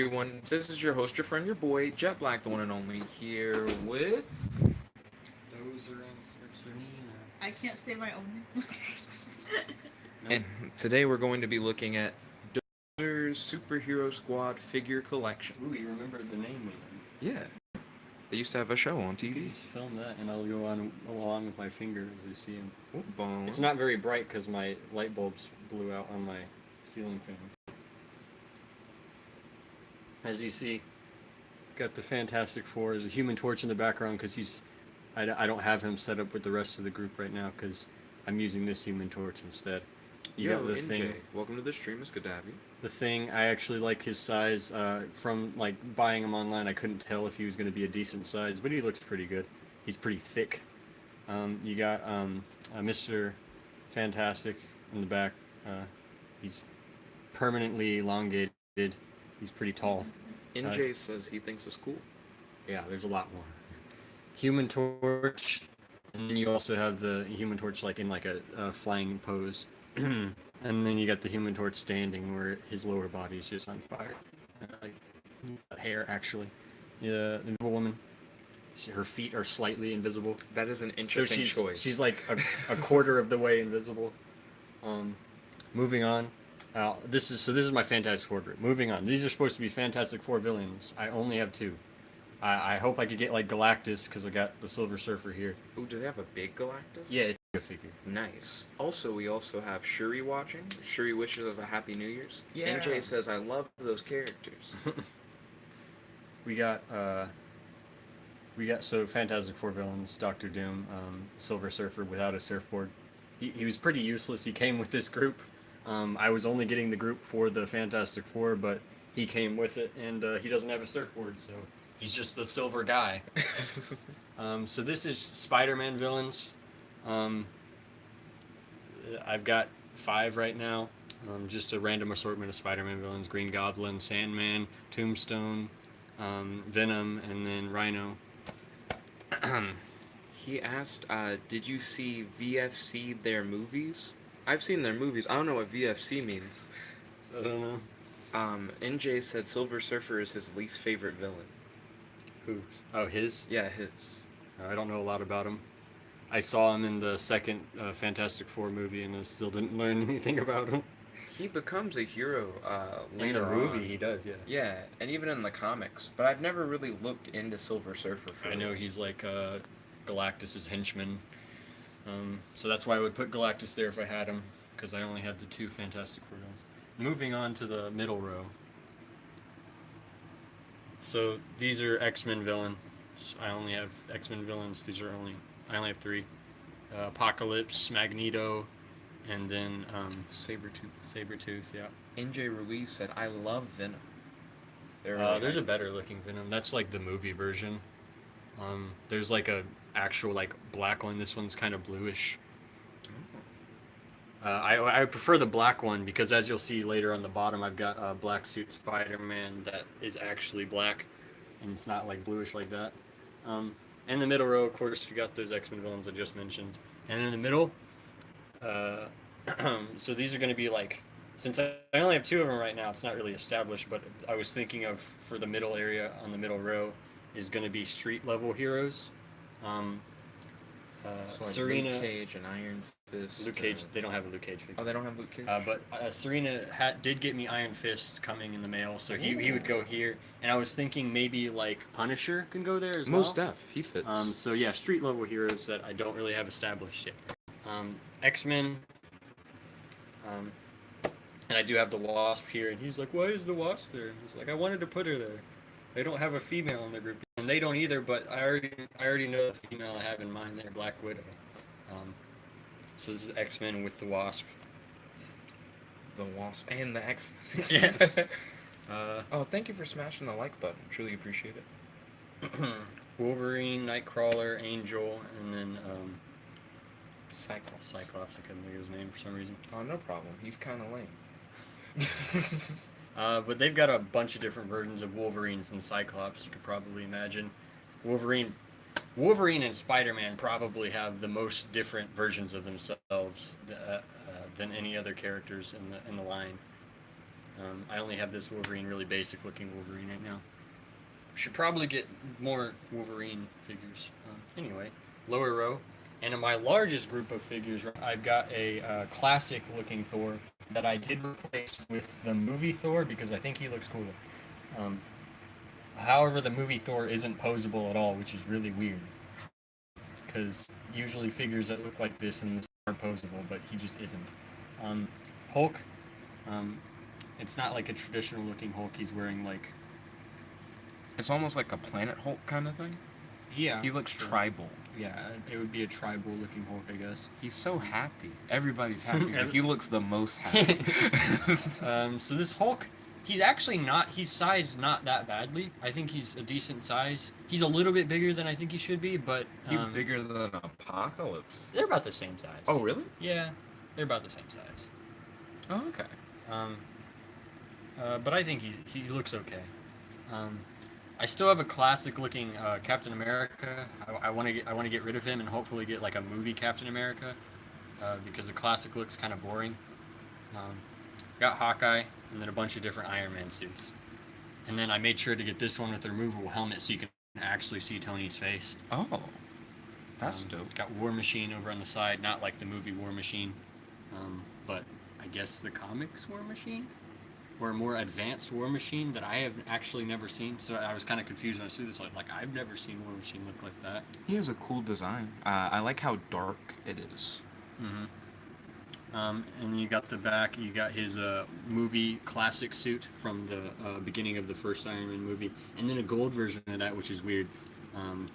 everyone. This is your host, your friend, your boy, Jet Black, the one and only, here with. Dozer and Serena. I can't say my own name. And today we're going to be looking at Dozer's Superhero Squad figure collection. Ooh, you remembered the name of them. Yeah. They used to have a show on TV. Just film that, and I'll go on along with my finger as you see them. Boom. It's not very bright because my light bulbs blew out on my ceiling fan. As you see, got the Fantastic Four. There's a Human Torch in the background because I don't have him set up with the rest of the group right now because I'm using this Human Torch instead. You got the NJ. Thing. Welcome to the stream, Miss Gaddafi. The Thing, I actually like his size. From like buying him online, I couldn't tell if he was going to be a decent size, but he looks pretty good. He's pretty thick. You got Mr. Fantastic in the back. He's permanently elongated. He's pretty tall. NJ says he thinks it's cool. Yeah, there's a lot more. Human Torch, and then you also have the Human Torch like in like a flying pose. And then you got the Human Torch standing where his lower body is just on fire. Like hair, actually. Yeah, the Invisible Woman. Her feet are slightly invisible. That is an interesting choice. She's like a quarter of the way invisible. Moving on. This is my Fantastic Four group. Moving on. These are supposed to be Fantastic Four villains. I only have two. I hope I could get like Galactus because I got the Silver Surfer here. Ooh, do they have a big Galactus? Yeah, it's a figure. Nice. Also, we also have Shuri watching. Shuri wishes us a Happy New Year's. Yeah. NJ says, I love those characters. we got so Fantastic Four villains, Doctor Doom, Silver Surfer without a surfboard. He was pretty useless. He came with this group. I was only getting the group for the Fantastic Four, but he came with it, and he doesn't have a surfboard, so he's just the silver guy. So this is Spider-Man villains. I've got 5 right now. Just a random assortment of Spider-Man villains: Green Goblin, Sandman, Tombstone, Venom, and then Rhino. He asked, did you see VFC their movies? I've seen their movies. I don't know what VFC means. I don't know. NJ said Silver Surfer is his least favorite villain. Who? Oh, his? Yeah, his. I don't know a lot about him. I saw him in the second Fantastic Four movie, and I still didn't learn anything about him. He becomes a hero In later the movie, on. he does, yes. Yeah, and even in the comics. But I've never really looked into Silver Surfer. I know he's like Galactus's henchman. So that's why I would put Galactus there if I had him, because I only had the 2 Fantastic Four villains. Moving on to the middle row. So these are X-Men villains. I only have X-Men villains. I only have 3. Apocalypse, Magneto, and then Sabretooth, yeah. NJ Ruiz said, I love Venom. There's a better looking Venom. That's like the movie version. There's like a actual like black one. This one's kind of bluish. I prefer the black one because, as you'll see later on the bottom, I've got a black suit Spider-Man that is actually black, and it's not like bluish like that. In the middle row, of course, we got those X-Men villains I just mentioned, and in the middle, so these are going to be like, since I only have 2 of them right now, it's not really established, but I was thinking of for the middle area on the middle row is going to be street level heroes. So Serena, Luke Cage and Iron Fist. Luke Cage. They don't have a Luke Cage figure. Oh, they don't have Luke Cage. But Serena did get me Iron Fist coming in the mail, so he would go here. And I was thinking maybe like Punisher can go there as well. Most def, he fits. So yeah, street level heroes that I don't really have established yet. X-Men. And I do have the Wasp here, and he's like, "Why is the Wasp there?" And he's like, "I wanted to put her there. They don't have a female in the group, and they don't either. But I already know the female I have in mind there, Black Widow. So this is X-Men with the Wasp. The Wasp and the X. Yes. Oh, thank you for smashing the like button. Truly appreciate it. Wolverine, Nightcrawler, Angel, and then Cyclops. I couldn't think of his name for some reason. Oh, no problem. He's kind of lame. But they've got a bunch of different versions of Wolverines and Cyclops, you could probably imagine. Wolverine and Spider-Man probably have the most different versions of themselves than any other characters in the line. I only have this Wolverine, really basic looking Wolverine right now. Should probably get more Wolverine figures. Anyway, lower row. And in my largest group of figures, I've got a classic looking Thor that I did replace with the movie Thor because I think he looks cooler. However, the movie Thor isn't posable at all, which is really weird. Because usually figures that look like this in this are posable, but he just isn't. Hulk, it's not like a traditional looking Hulk. He's wearing like... It's almost like a Planet Hulk kind of thing. Yeah. He looks tribal. Yeah, it would be a tribal looking Hulk, I guess. He's so happy. Everybody's happy, but he looks the most happy. So this Hulk, he's actually not, he's sized not that badly. I think he's a decent size. He's a little bit bigger than I think he should be, but... He's bigger than Apocalypse. They're about the same size. Oh, really? Yeah, they're about the same size. Oh, okay. But I think he looks okay. I still have a classic looking Captain America. I want to get rid of him and hopefully get like a movie Captain America because the classic looks kind of boring. Got Hawkeye and then a bunch of different Iron Man suits. And then I made sure to get this one with the removable helmet so you can actually see Tony's face. Oh, that's dope. Got War Machine over on the side, not like the movie War Machine, but I guess the comics War Machine? Or a more advanced War Machine that I have actually never seen. So I was kind of confused when I saw this. Like I've never seen War Machine look like that. He has a cool design. I like how dark it is. And you got the back. You got his movie classic suit from the beginning of the first Iron Man movie, and then a gold version of that, which is weird. And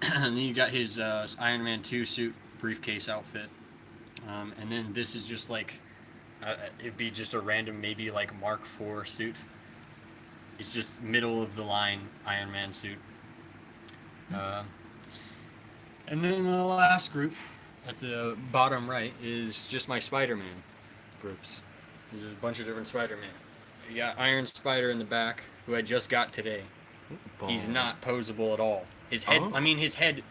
then you got his Iron Man 2 suit, briefcase outfit, and then this is just like. It'd be just a random, maybe like Mark IV suit. It's just middle of the line Iron Man suit. And then the last group at the bottom right is just my Spider-Man groups. There's a bunch of different Spider-Man. You got Iron Spider in the back, who I just got today. He's not posable at all. His head, I mean, his head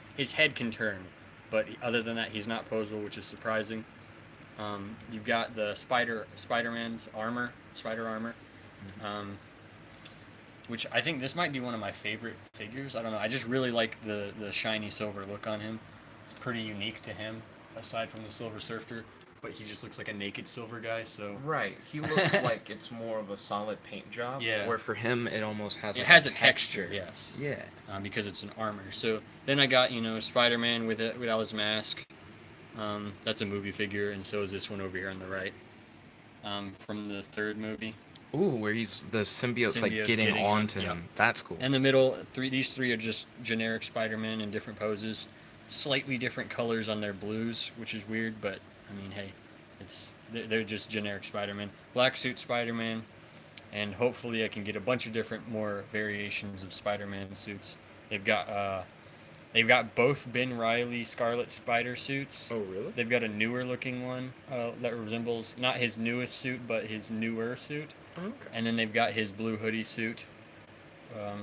can turn, but other than that, he's not posable, which is surprising. You've got the Spider-Man's armor, spider armor, which I think this might be one of my favorite figures. I don't know. I just really like the shiny silver look on him. It's pretty unique to him, aside from the Silver Surfer. But he just looks like a naked silver guy. So right, he looks like it's more of a solid paint job. Yeah. Where for him, it almost has. It like has a texture. Yes. Yeah. Because it's an armor. So then I got Spider-Man without his mask. That's a movie figure, and so is this one over here on the right. From the third movie. Ooh, where he's the symbiote's like getting onto him. Yep. That's cool. In the middle, these three are just generic Spider-Man in different poses, slightly different colors on their blues, which is weird, but I mean, hey, they're just generic Spider-Man. Black suit Spider-Man, and hopefully I can get a bunch of different more variations of Spider-Man suits. They've got both Ben Reilly Scarlet Spider suits. Oh, really? They've got a newer looking one that resembles not his newest suit, but his newer suit. Oh, okay. And then they've got his blue hoodie suit.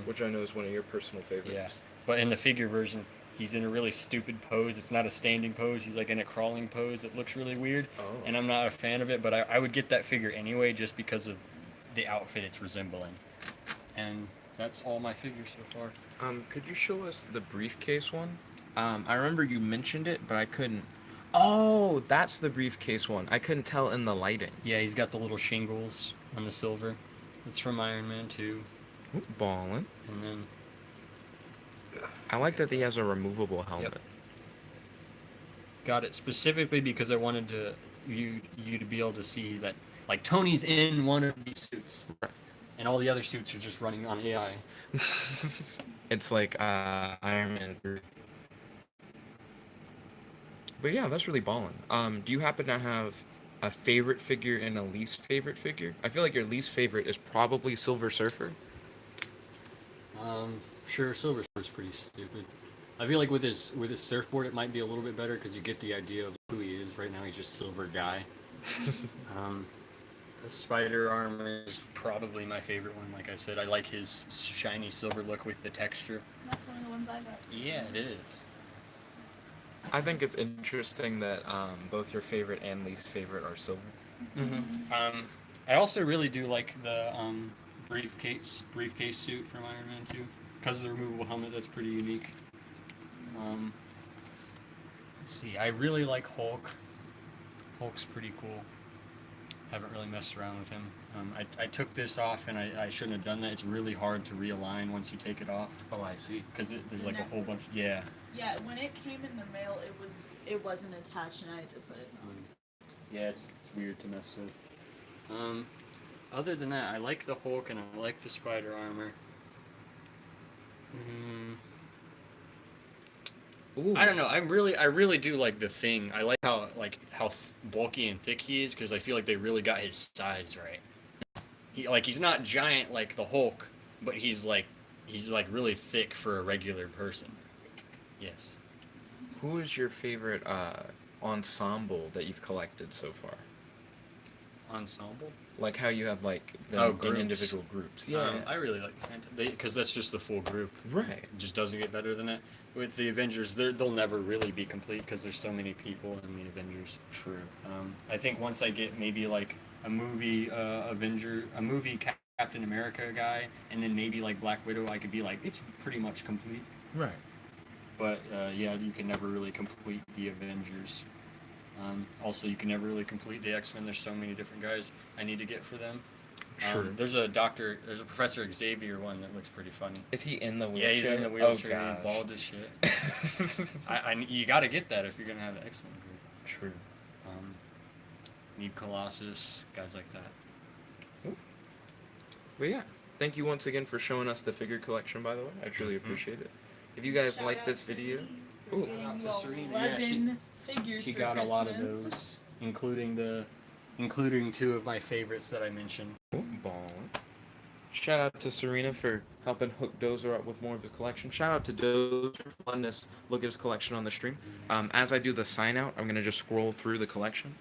Which I know is one of your personal favorites. Yeah. But in the figure version, he's in a really stupid pose. It's not a standing pose. He's like in a crawling pose that looks really weird. Oh. And I'm not a fan of it, but I would get that figure anyway just because of the outfit it's resembling. And that's all my figures so far. Could you show us the briefcase one? I remember you mentioned it, but I couldn't. Oh, that's the briefcase one. I couldn't tell in the lighting. Yeah, he's got the little shingles on the silver. It's from Iron Man 2. Ooh, ballin'. And then... I like that he has a removable helmet. Yep. Got it specifically because I wanted you to be able to see that, like, Tony's in one of these suits. Right. And all the other suits are just running on AI. It's like Iron Man 3. But yeah, that's really ballin'. Do you happen to have a favorite figure and a least favorite figure? I feel like your least favorite is probably Silver Surfer. Sure, Silver Surfer's pretty stupid. I feel like with his surfboard, it might be a little bit better because you get the idea of who he is. Right now, he's just silver guy. The spider armor is probably my favorite one. Like I said, I like his shiny silver look with the texture. That's one of the ones I got. Yeah, it is. I think it's interesting that both your favorite and least favorite are silver. Mm-hmm. I also really do like the briefcase suit from Iron Man 2 because of the removable helmet. That's pretty unique. Let's see. I really like Hulk. Hulk's pretty cool. Haven't really messed around with him. I took this off and I shouldn't have done that. It's really hard to realign once you take it off Oh, I see. because there's like a whole bunch. Yeah. Yeah, when it came in the mail, it wasn't attached, and I had to put it on. Yeah, it's weird to mess with. Other than that, I like the Hulk and I like the spider armor. Ooh. I don't know. I really do like the Thing. I like how bulky and thick he is because I feel like they really got his size right. He's not giant like the Hulk, but he's really thick for a regular person. Yes. Who is your favorite ensemble that you've collected so far? Ensemble? Like how you have like them in Groups. individual groups. Yeah. I really like the Phantom because that's just the full group. Right. It just doesn't get better than that. With the Avengers, they'll never really be complete because there's so many people in the Avengers. True. I think once I get maybe like a movie Captain America guy, and then maybe like Black Widow, I could be like, it's pretty much complete. Right. But yeah, you can never really complete the Avengers. Also, you can never really complete the X-Men. There's so many different guys I need to get for them. True. There's a Professor Xavier one that looks pretty funny. Is he in the wheelchair? Yeah, he's in the wheelchair. Oh, He's bald as shit. You got to get that if you're gonna have the X-Men group. True. Need Colossus, guys like that. But yeah, thank you once again for showing us the figure collection. By the way, I truly appreciate it. If you guys like this video, ooh, Getting Shout out to Serena. 11 figures She for got Christmas. a lot of those, including two of my favorites that I mentioned. ballin'. Shout out to Serena for helping hook Dozer up with more of his collection. Shout out to Dozer for letting us look at his collection on the stream. As I do the sign out, I'm going to just scroll through the collection.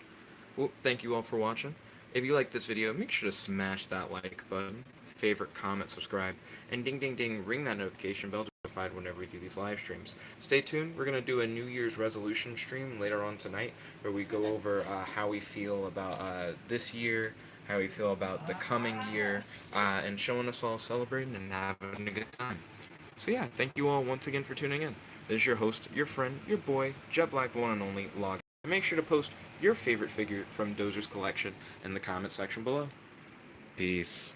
Well, thank you all for watching. If you like this video, make sure to smash that like button, favorite, comment, subscribe, and ding ding ding, ring that notification bell to be notified whenever we do these live streams. Stay tuned. We're going to do a New Year's resolution stream later on tonight where we go over how we feel about this year, how we feel about the coming year, and showing us all celebrating and having a good time. So yeah, thank you all once again for tuning in. This is your host, your friend, your boy, Jet Black, the one and only Log. And make sure to post your favorite figure from Dozer's collection in the comment section below. Peace.